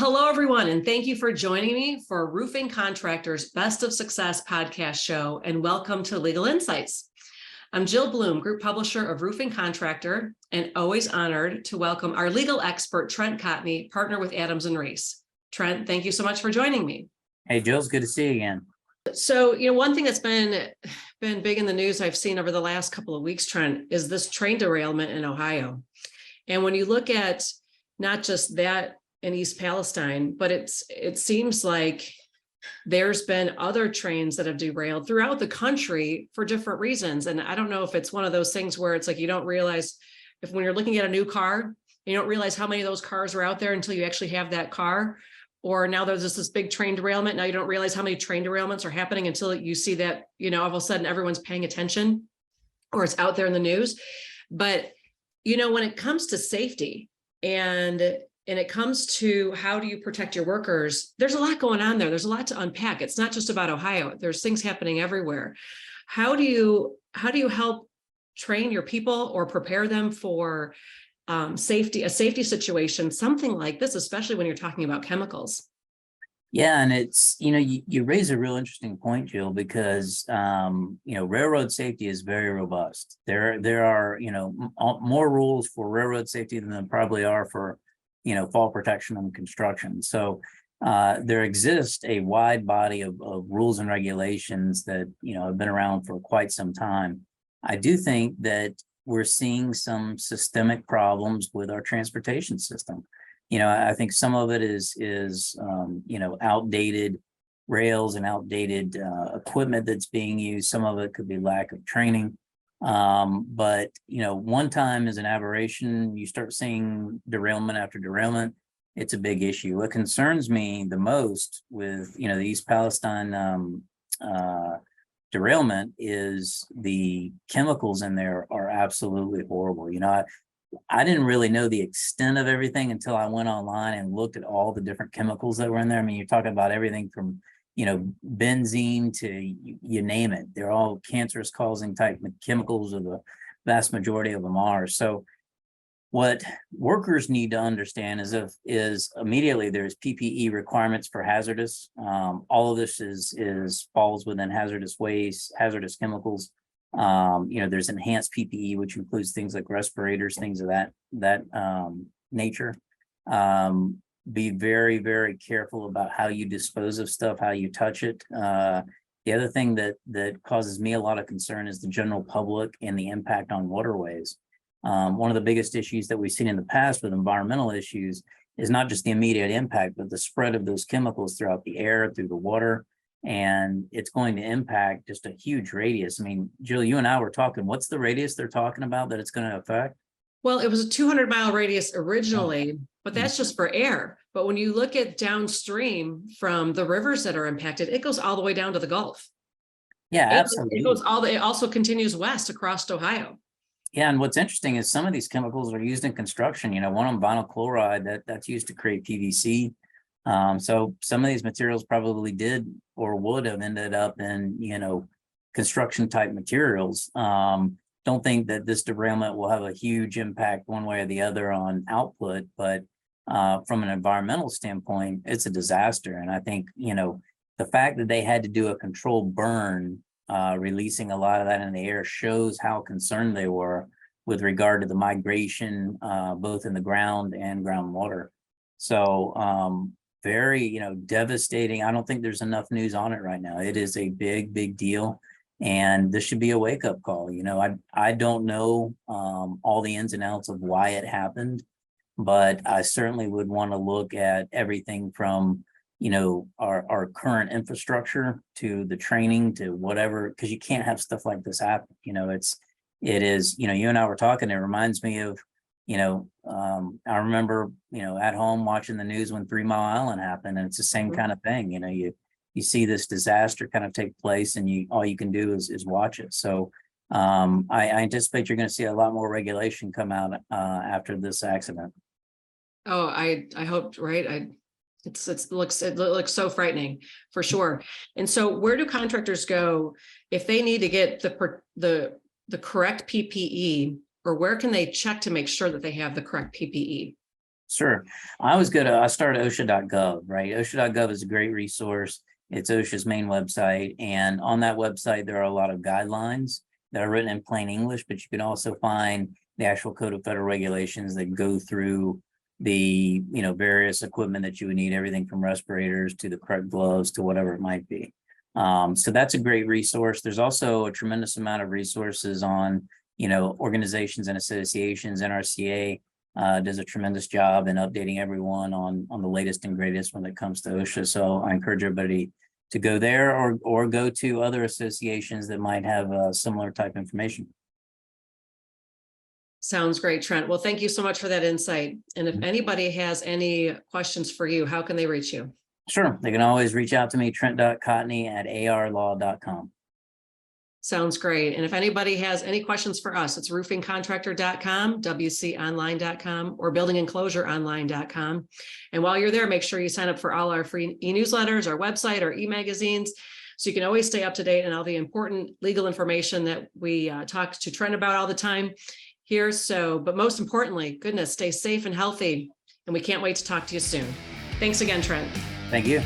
hello, everyone, and thank you for joining me for Roofing Contractors Best of Success podcast show, and welcome to Legal Insights. I'm Jill Bloom, group publisher of Roofing Contractor, and always honored to welcome our legal expert, Trent Cotney, partner with Adams and Reese. Trent, thank you so much for joining me. Hey, Jill, it's good to see you again. So, one thing that's been big in the news I've seen over the last couple of weeks, Trent, is this train derailment in Ohio. And when you look at not just that in East Palestine, but it seems like there's been other trains that have derailed throughout the country for different reasons. And I don't know if it's one of those things where it's like you don't realize if when you're looking at a new car, you don't realize how many of those cars are out there until you actually have that car. Or now there's just this big train derailment. Now you don't realize how many train derailments are happening until you see that, all of a sudden everyone's paying attention or it's out there in the news. But, when it comes to safety and it comes to how do you protect your workers, there's a lot going on there. There's a lot to unpack. It's not just about Ohio. There's things happening everywhere. How do you help train your people or prepare them for a safety situation, something like this, especially when you're talking about chemicals? Yeah, and it's, you raise a real interesting point, Jill, because, railroad safety is very robust. There are, more rules for railroad safety than there probably are for, fall protection and construction. So there exists a wide body of rules and regulations that, have been around for quite some time. I do think that we're seeing some systemic problems with our transportation system. I think some of it is outdated rails and outdated equipment that's being used. Some of it could be lack of training. But one time is an aberration. You start seeing derailment after derailment. It's a big issue. What concerns me the most with, the East Palestine derailment is the chemicals in there are absolutely horrible. I didn't really know the extent of everything until I went online and looked at all the different chemicals that were in there. I mean, you're talking about everything from, benzene to you name it. They're all cancerous causing type chemicals, or the vast majority of them are. So what workers need to understand is immediately there's PPE requirements for hazardous. All of this falls within hazardous waste, hazardous chemicals. There's enhanced PPE, which includes things like respirators, things of that nature. Be very, very careful about how you dispose of stuff, how you touch it. The other thing that causes me a lot of concern is the general public and the impact on waterways. One of the biggest issues that we've seen in the past with environmental issues is not just the immediate impact, but the spread of those chemicals throughout the air, through the water. And it's going to impact just a huge radius. I mean, Jill, you and I were talking, what's the radius they're talking about that it's going to affect? Well, it was a 200-mile radius originally, but that's just for air. But when you look at downstream from the rivers that are impacted, it goes all the way down to the Gulf. Yeah, absolutely. It also continues west across Ohio. Yeah, and what's interesting is some of these chemicals are used in construction. One of them, vinyl chloride, that's used to create PVC. So some of these materials probably did or would have ended up in, construction type materials. Don't think that this derailment will have a huge impact one way or the other on output, but from an environmental standpoint, it's a disaster. And I think, the fact that they had to do a controlled burn, releasing a lot of that in the air, shows how concerned they were with regard to the migration, both in the ground and groundwater. So, very, devastating. I don't think there's enough news on it right now. It is a big, big deal. And this should be a wake-up call. I don't know all the ins and outs of why it happened, but I certainly would want to look at everything from, our current infrastructure to the training to whatever, because you can't have stuff like this happen. It is, you and I were talking, it reminds me of, I remember, at home watching the news when 3 Mile Island happened, and it's the same kind of thing. You see this disaster kind of take place, and all you can do is watch it. So I anticipate you're going to see a lot more regulation come out after this accident. Oh, I hope, right? It looks so frightening for sure. And so where do contractors go if they need to get the correct PPE, or where can they check to make sure that they have the correct PPE? Sure. I started OSHA.gov, right? OSHA.gov is a great resource. It's OSHA's main website. And on that website, there are a lot of guidelines that are written in plain English, but you can also find the actual code of federal regulations that go through the, various equipment that you would need, everything from respirators to the correct gloves to whatever it might be. So that's a great resource. There's also a tremendous amount of resources on, organizations and associations. NRCA does a tremendous job in updating everyone on the latest and greatest when it comes to OSHA. So I encourage everybody to go there or go to other associations that might have similar type information. Sounds great, Trent. Well, thank you so much for that insight. And if anybody has any questions for you, how can they reach you? Sure. They can always reach out to me, trent.cotney@arlaw.com. Sounds great. And if anybody has any questions for us, it's roofingcontractor.com, wconline.com, or buildingenclosureonline.com. And while you're there, make sure you sign up for all our free e-newsletters, our website, our e-magazines, so you can always stay up to date on all the important legal information that we talk to Trent about all the time here. So, but most importantly, goodness, stay safe and healthy. And we can't wait to talk to you soon. Thanks again, Trent. Thank you.